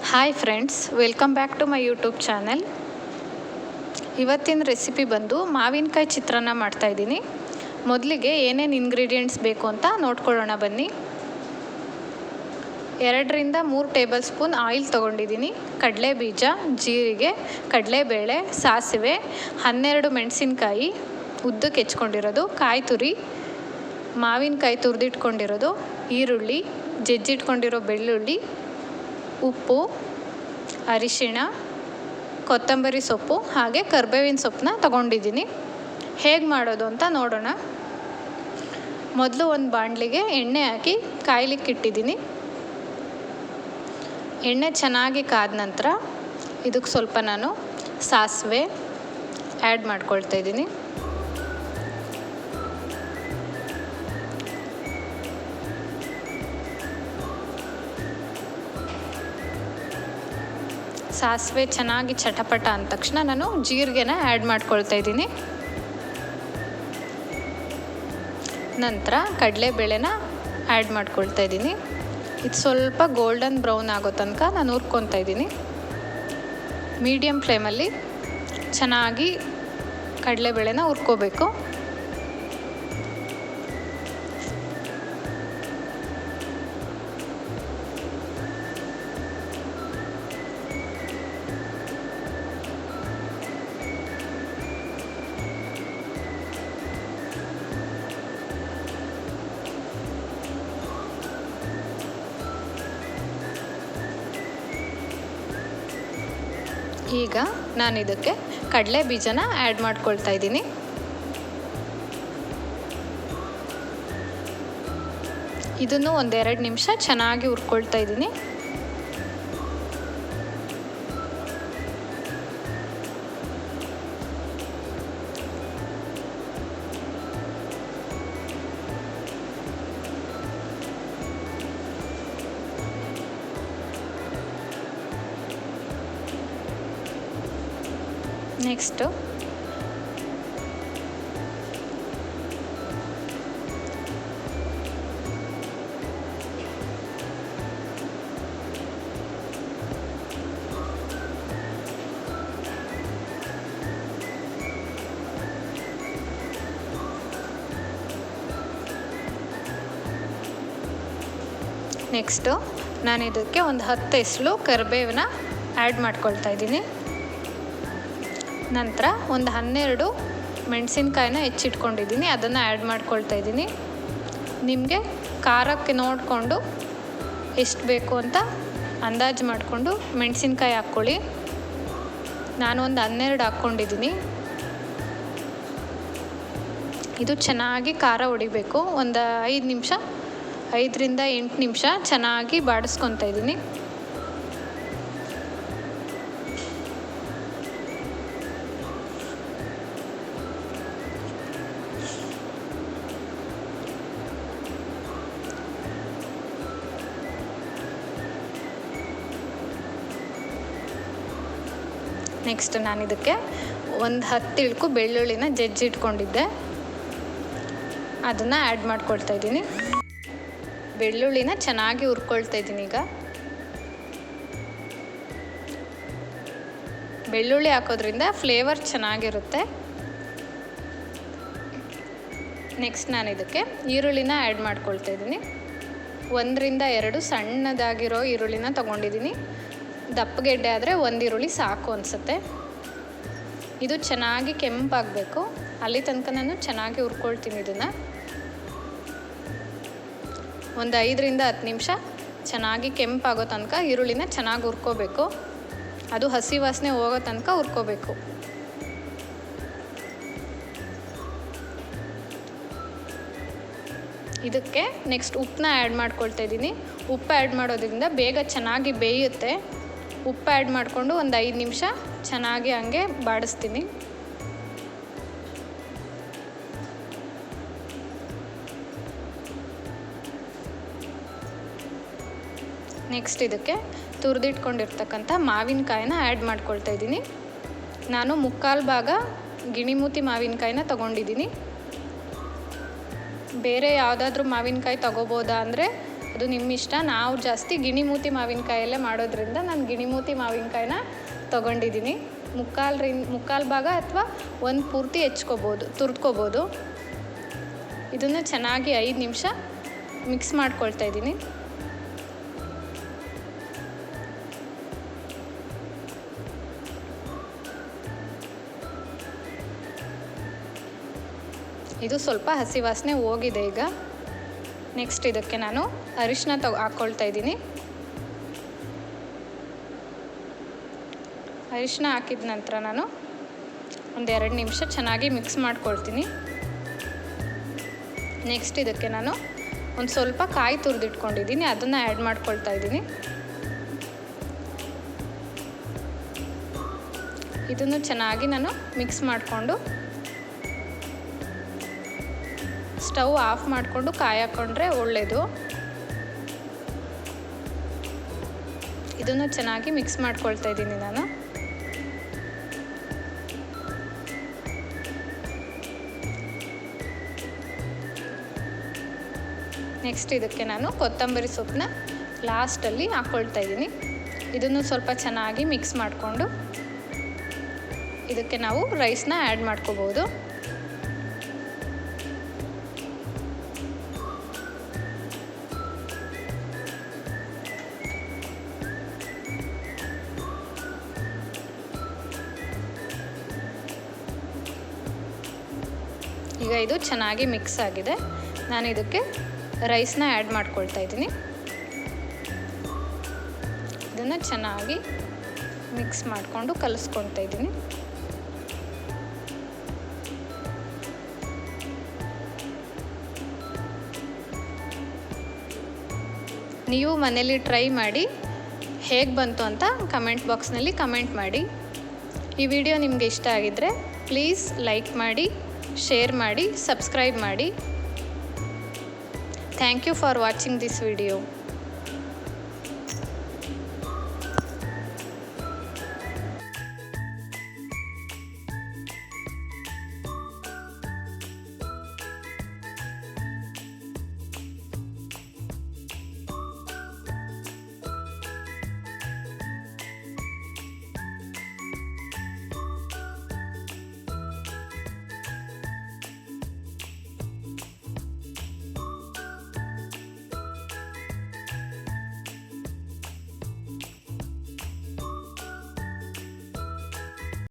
Hi friends, welcome back to my YouTube channel. ಇವತ್ತಿನ recipe ಬಂದು ಮಾವಿನಕಾಯಿ ಚಿತ್ರಾನ್ನ ಮಾಡ್ತಾಯಿದ್ದೀನಿ. ಮೊದಲಿಗೆ ಏನೇನು ಇಂಗ್ರೀಡಿಯೆಂಟ್ಸ್ ಬೇಕು ಅಂತ ನೋಡ್ಕೊಳ್ಳೋಣ ಬನ್ನಿ. 2-3 ಟೇಬಲ್ ಸ್ಪೂನ್ ಆಯಿಲ್ ತೊಗೊಂಡಿದ್ದೀನಿ. ಕಡಲೆ ಬೀಜ, ಜೀರಿಗೆ, ಕಡಲೆಬೇಳೆ, ಸಾಸಿವೆ, 12 ಮೆಣಸಿನ್ಕಾಯಿ ಉದ್ದಕ್ಕೆ ಹೆಚ್ಕೊಂಡಿರೋದು, ಕಾಯಿ ತುರಿ, ಮಾವಿನಕಾಯಿ ತುರಿದಿಟ್ಕೊಂಡಿರೋದು, ಈರುಳ್ಳಿ, ಜಜ್ಜಿಟ್ಕೊಂಡಿರೋ ಬೆಳ್ಳುಳ್ಳಿ, ಉಪ್ಪು, ಅರಿಶಿಣ, ಕೊತ್ತಂಬರಿ ಸೊಪ್ಪು ಹಾಗೆ ಕರಿಬೇವಿನ ಸೊಪ್ಪನ್ನ ತಗೊಂಡಿದ್ದೀನಿ. ಹೇಗೆ ಮಾಡೋದು ಅಂತ ನೋಡೋಣ. ಮೊದಲು ಒಂದು ಬಾಣಲಿಗೆ ಎಣ್ಣೆ ಹಾಕಿ ಕಾಯ್ಲಿಕ್ಕೆ ಇಟ್ಟಿದ್ದೀನಿ. ಎಣ್ಣೆ ಚೆನ್ನಾಗಿ ಕಾದ ನಂತರ ಇದಕ್ಕೆ ಸ್ವಲ್ಪ ನಾನು ಸಾಸಿವೆ ಆ್ಯಡ್ ಮಾಡ್ಕೊಳ್ತಾ ಇದ್ದೀನಿ. ಸಾಸಿವೆ ಚೆನ್ನಾಗಿ ಚಟಪಟ ಅಂದ ತಕ್ಷಣ ನಾನು ಜೀರಿಗೆನ ಆ್ಯಡ್ ಮಾಡ್ಕೊಳ್ತಾ ಇದ್ದೀನಿ. ನಂತರ ಕಡಲೆಬೇಳೆನ ಆ್ಯಡ್ ಮಾಡ್ಕೊಳ್ತಾ ಇದ್ದೀನಿ. ಇದು ಸ್ವಲ್ಪ ಗೋಲ್ಡನ್ ಬ್ರೌನ್ ಆಗೋ ತನಕ ನಾನು ಹುರ್ಕೊತಾ ಇದ್ದೀನಿ. ಮೀಡಿಯಮ್ ಫ್ಲೇಮಲ್ಲಿ ಚೆನ್ನಾಗಿ ಕಡಲೆಬೇಳೆನ ಹುರ್ಕೋಬೇಕು. ಈಗ ನಾನು ಇದಕ್ಕೆ ಕಡಲೆ ಬೀಜನ ಆ್ಯಡ್ ಮಾಡ್ಕೊಳ್ತಾ ಇದ್ದೀನಿ. ಇದನ್ನು 1-2 ನಿಮಿಷ ಚೆನ್ನಾಗಿ ಹುರ್ಕೊಳ್ತಾ ಇದ್ದೀನಿ. ನೆಕ್ಸ್ಟು ನಾನು ಇದಕ್ಕೆ ಒಂದು 10 ಎಸಳು ಕರಿಬೇವನ್ನ ಆ್ಯಡ್ ಮಾಡ್ಕೊಳ್ತಾ ಇದ್ದೀನಿ. ನಂತರ ಒಂದು 12 ಮೆಣಸಿನ್ಕಾಯಿನ ಹೆಚ್ಚಿಟ್ಕೊಂಡಿದ್ದೀನಿ, ಅದನ್ನು ಆ್ಯಡ್ ಮಾಡ್ಕೊಳ್ತಾ ಇದ್ದೀನಿ. ನಿಮಗೆ ಖಾರಕ್ಕೆ ನೋಡಿಕೊಂಡು ಎಷ್ಟು ಬೇಕು ಅಂತ ಅಂದಾಜು ಮಾಡಿಕೊಂಡು ಮೆಣಸಿನ್ಕಾಯಿ ಹಾಕ್ಕೊಳ್ಳಿ. ನಾನು ಒಂದು 12 ಹಾಕ್ಕೊಂಡಿದ್ದೀನಿ. ಇದು ಚೆನ್ನಾಗಿ ಖಾರ ಹೊಡಿಬೇಕು. ಒಂದು 5 ನಿಮಿಷ, 5-8 ನಿಮಿಷ ಚೆನ್ನಾಗಿ ಬಾಡಿಸ್ಕೊತಾ ಇದ್ದೀನಿ. ನೆಕ್ಸ್ಟ್ ನಾನು ಇದಕ್ಕೆ ಒಂದು 10 ಇಳ್ಕು ಬೆಳ್ಳುಳ್ಳಿನ ಜಜ್ಜಿಟ್ಕೊಂಡಿದ್ದೆ, ಅದನ್ನು ಆ್ಯಡ್ ಮಾಡ್ಕೊಳ್ತಾ ಇದ್ದೀನಿ. ಬೆಳ್ಳುಳ್ಳಿನ ಚೆನ್ನಾಗಿ ಹುರ್ಕೊಳ್ತಾ ಇದ್ದೀನಿ. ಈಗ ಬೆಳ್ಳುಳ್ಳಿ ಹಾಕೋದ್ರಿಂದ ಫ್ಲೇವರ್ ಚೆನ್ನಾಗಿರುತ್ತೆ. ನೆಕ್ಸ್ಟ್ ನಾನು ಇದಕ್ಕೆ ಈರುಳ್ಳಿನ ಆ್ಯಡ್ ಮಾಡ್ಕೊಳ್ತಾ ಇದ್ದೀನಿ. 1-2 ಸಣ್ಣದಾಗಿರೋ ಈರುಳ್ಳಿನ ತೊಗೊಂಡಿದ್ದೀನಿ. ದಪ್ಪಗೆಡ್ಡೆ ಆದರೆ 1 ಈರುಳ್ಳಿ ಸಾಕು ಅನಿಸುತ್ತೆ. ಇದು ಚೆನ್ನಾಗಿ ಕೆಂಪಾಗಬೇಕು, ಅಲ್ಲಿ ತನಕ ನಾನು ಚೆನ್ನಾಗಿ ಹುರ್ಕೊಳ್ತೀನಿ. ಇದನ್ನು ಒಂದು 5-10 ನಿಮಿಷ ಚೆನ್ನಾಗಿ ಕೆಂಪಾಗೋ ತನಕ ಈರುಳ್ಳಿನ ಚೆನ್ನಾಗಿ ಹುರ್ಕೋಬೇಕು. ಅದು ಹಸಿ ವಾಸನೆ ಹೋಗೋ ತನಕ ಹುರ್ಕೋಬೇಕು. ಇದಕ್ಕೆ ನೆಕ್ಸ್ಟ್ ಉಪ್ಪನ್ನ ಆ್ಯಡ್ ಮಾಡ್ಕೊಳ್ತಾ ಇದ್ದೀನಿ. ಉಪ್ಪು ಆ್ಯಡ್ ಮಾಡೋದ್ರಿಂದ ಬೇಗ ಚೆನ್ನಾಗಿ ಬೇಯುತ್ತೆ. ಉಪ್ಪು ಆ್ಯಡ್ ಮಾಡಿಕೊಂಡು ಒಂದು 5 ನಿಮಿಷ ಚೆನ್ನಾಗಿ ಹಂಗೆ ಬಾಡಿಸ್ತೀನಿ. ನೆಕ್ಸ್ಟ್ ಇದಕ್ಕೆ ತುರಿದಿಟ್ಕೊಂಡಿರ್ತಕ್ಕಂಥ ಮಾವಿನಕಾಯಿನ ಆ್ಯಡ್ ಮಾಡ್ಕೊಳ್ತಾ ಇದ್ದೀನಿ. ನಾನು 3/4 ಭಾಗ ಗಿಣಿಮೂತಿ ಮಾವಿನಕಾಯಿನ ತೊಗೊಂಡಿದ್ದೀನಿ. ಬೇರೆ ಯಾವುದಾದ್ರೂ ಮಾವಿನಕಾಯಿ ತೊಗೋಬೋದಾ ಅಂದರೆ ಅದು ನಿಮ್ಮ ಇಷ್ಟ. ನಾವು ಜಾಸ್ತಿ ಗಿಣಿಮೂತಿ ಮಾವಿನಕಾಯಲ್ಲೇ ಮಾಡೋದ್ರಿಂದ ನಾನು ಗಿಣಿಮೂತಿ ಮಾವಿನಕಾಯಿನ ತೊಗೊಂಡಿದ್ದೀನಿ. ಮುಕ್ಕಾಲು ಭಾಗ ಅಥವಾ ಒಂದು ಪೂರ್ತಿ ತುರ್ದ್ಕೋಬೋದು. ಇದನ್ನು ಚೆನ್ನಾಗಿ 5 ನಿಮಿಷ ಮಿಕ್ಸ್ ಮಾಡ್ಕೊಳ್ತಾ ಇದ್ದೀನಿ. ಇದು ಸ್ವಲ್ಪ ಹಸಿ ವಾಸನೆ ಹೋಗಿದೆ ಈಗ. ನೆಕ್ಸ್ಟ್ ಇದಕ್ಕೆ ನಾನು ಅರಿಶಿನ ಹಾಕ್ಕೊಳ್ತಾ ಇದ್ದೀನಿ. ಅರಿಶಿನ ಹಾಕಿದ ನಂತರ ನಾನು ಒಂದು 2 ನಿಮಿಷ ಚೆನ್ನಾಗಿ ಮಿಕ್ಸ್ ಮಾಡ್ಕೊಳ್ತೀನಿ. ನೆಕ್ಸ್ಟ್ ಇದಕ್ಕೆ ನಾನು ಒಂದು ಸ್ವಲ್ಪ ಕಾಯಿ ತುರಿದಿಟ್ಕೊಂಡಿದ್ದೀನಿ, ಅದನ್ನು ಆ್ಯಡ್ ಮಾಡ್ಕೊಳ್ತಾ ಇದ್ದೀನಿ. ಇದನ್ನು ಚೆನ್ನಾಗಿ ನಾನು ಮಿಕ್ಸ್ ಮಾಡಿಕೊಂಡು ಸ್ಟವ್ ಆಫ್ ಮಾಡಿಕೊಂಡು ಕಾಯಿ ಹಾಕ್ಕೊಂಡ್ರೆ ಒಳ್ಳೆಯದು. ಇದನ್ನು ಚೆನ್ನಾಗಿ ಮಿಕ್ಸ್ ಮಾಡ್ಕೊಳ್ತಾ ಇದ್ದೀನಿ ನಾನು. ನೆಕ್ಸ್ಟ್ ಇದಕ್ಕೆ ನಾನು ಕೊತ್ತಂಬರಿ ಸೊಪ್ಪನ್ನ ಲಾಸ್ಟಲ್ಲಿ ಹಾಕ್ಕೊಳ್ತಾ ಇದ್ದೀನಿ. ಇದನ್ನು ಸ್ವಲ್ಪ ಚೆನ್ನಾಗಿ ಮಿಕ್ಸ್ ಮಾಡಿಕೊಂಡು ಇದಕ್ಕೆ ನಾವು ರೈಸ್ನ ಆ್ಯಡ್ ಮಾಡ್ಕೋಬೋದು. ಈಗ ಇದು ಚೆನ್ನಾಗಿ ಮಿಕ್ಸ್ ಆಗಿದೆ. ನಾನು ಇದಕ್ಕೆ ರೈಸ್ನ ಆ್ಯಡ್ ಮಾಡ್ಕೊಳ್ತಾ ಇದ್ದೀನಿ. ಇದನ್ನು ಚೆನ್ನಾಗಿ ಮಿಕ್ಸ್ ಮಾಡಿಕೊಂಡು ಕಲಿಸ್ಕೊಳ್ತಾ ಇದ್ದೀನಿ. ನೀವು ಮನೇಲಿ ಟ್ರೈ ಮಾಡಿ ಹೇಗೆ ಬಂತು ಅಂತ ಕಮೆಂಟ್ ಬಾಕ್ಸ್ನಲ್ಲಿ ಕಮೆಂಟ್ ಮಾಡಿ. ಈ ವಿಡಿಯೋ ನಿಮಗೆ ಇಷ್ಟ ಆಗಿದ್ದರೆ ಪ್ಲೀಸ್ ಲೈಕ್ ಮಾಡಿ, ಶೇರ್ ಮಾಡಿ, ಸಬ್ಸ್ಕ್ರೈಬ್ ಮಾಡಿ. Thank you for watching this video.